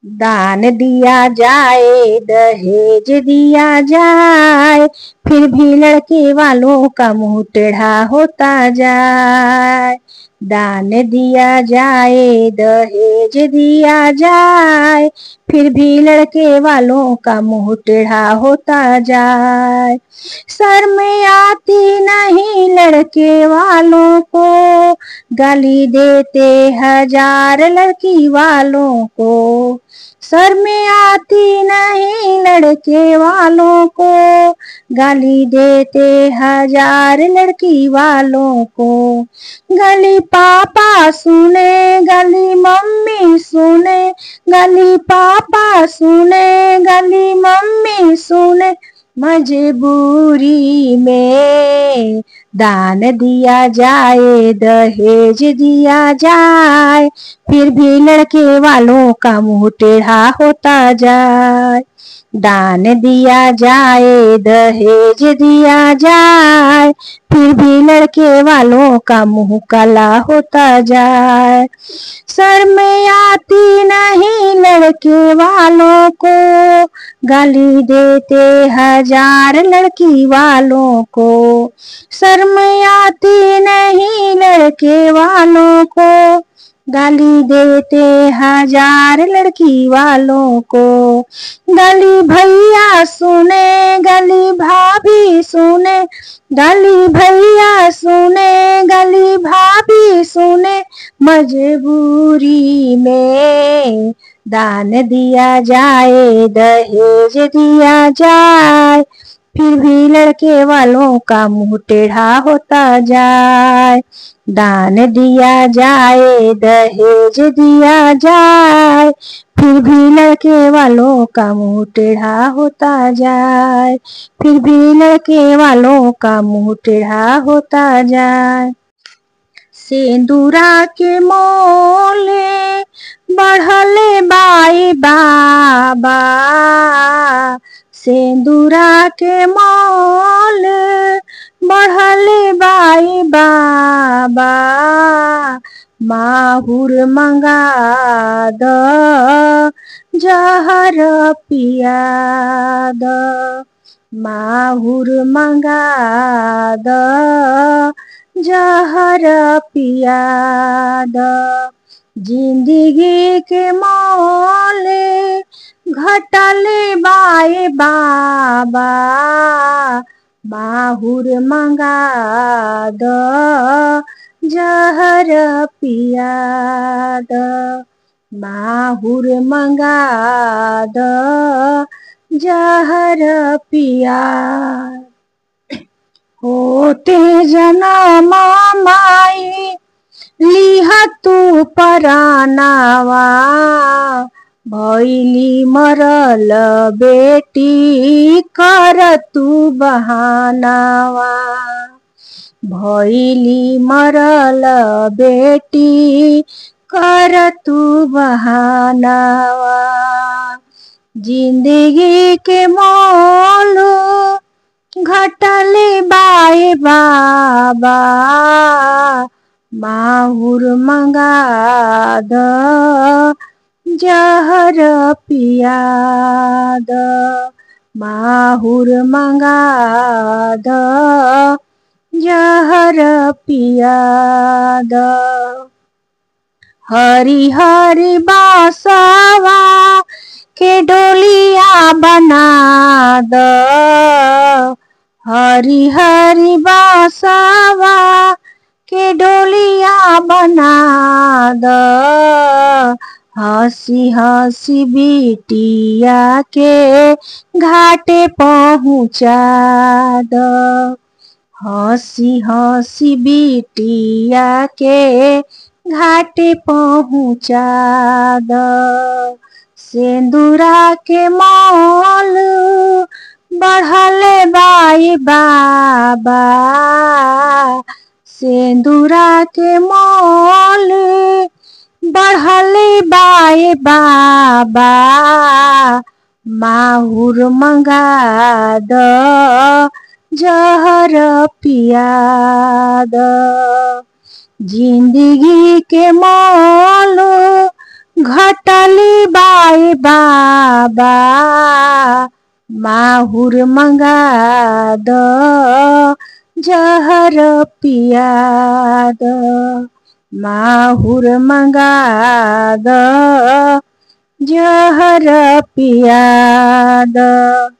दान दिया जाए दहेज दिया जाए, फिर भी लड़के वालों का मुंह टेढ़ा होता जाए। दान दिया जाए दहेज दिया जाए, फिर भी लड़के वालों का मुंह टेढ़ा होता जाए। शर्म आती नहीं लड़के वालों को, गाली देते हजार लड़की वालों को। शर्म आती नहीं लड़के वालों को, गाली देते हजार लड़की वालों को। गाली पापा सुने गाली मम्मी सुने, गाली पापा सुने गाली मम्मी सुने, मजबूरी में दान दिया जाए दहेज दिया जाए, फिर भी लड़के वालों का मुंह टेढ़ा होता जाए। दान दिया जाए दहेज दिया जाए, फिर भी लड़के वालों का मुंह काला होता जाए। शर्म आती नहीं लड़के वालों को, गाली देते हजार लड़की वालों को। शर्म आती नहीं लड़के वालों को, गाली देते हजार लड़की वालों को। गाली भैया सुने गाली भाभी सुने, गाली भैया सुने गाली भाभी सुने, मजबूरी में दान दिया जाए दहेज दिया जाए, फिर भी लड़के वालों का मुंह टेढ़ा होता जाए। दान दिया जाए दहेज दिया जाए, फिर भी लड़के वालों का मुंह टेढ़ा होता जाए, फिर भी लड़के वालों का मुंह टेढ़ा होता जाए। सिंदूरा के मोले बढ़ले बाई बाबा, सिंदूरा के मोल बढ़ले बाई बाबा। माहुर मंगा द जहर पिया द, माहुर मंगा द जहर पिया द। जिंदगी के मोले घटले बाए बाबा, माहुर मंगा द जहर पिया द, माहुर मंगा द जहर पिया। होते जनम माई लिह तू परानावा, भैली मरल बेटी कर तू बहानावा। भैली मरल बेटी कर तू बहानावा। जिंदगी के मोल घटले बाए बाबा, माहुर मंगा द जहर पिया द, माहुर मंगा द जहर पिया द। हरी हरी बासवा के डोलिया बना द, हरी हरी बासवा के डोलिया बना द। हंसी हंसी बिटिया के घाटे पहुँचा द, हंसी हंसी बिटिया के घाटे पहुँचा द। सिंदूरा के मोल बढ़ले बाई बाबा, सिंदूरा के मोल बढ़ले बाए बाबा। माहुर मंगा द जहर पिया द। जिंदगी के मोल घटली बाए बाबा माहुर मंगा द जहर पिया द माहुर मंगा द जहर पिया द।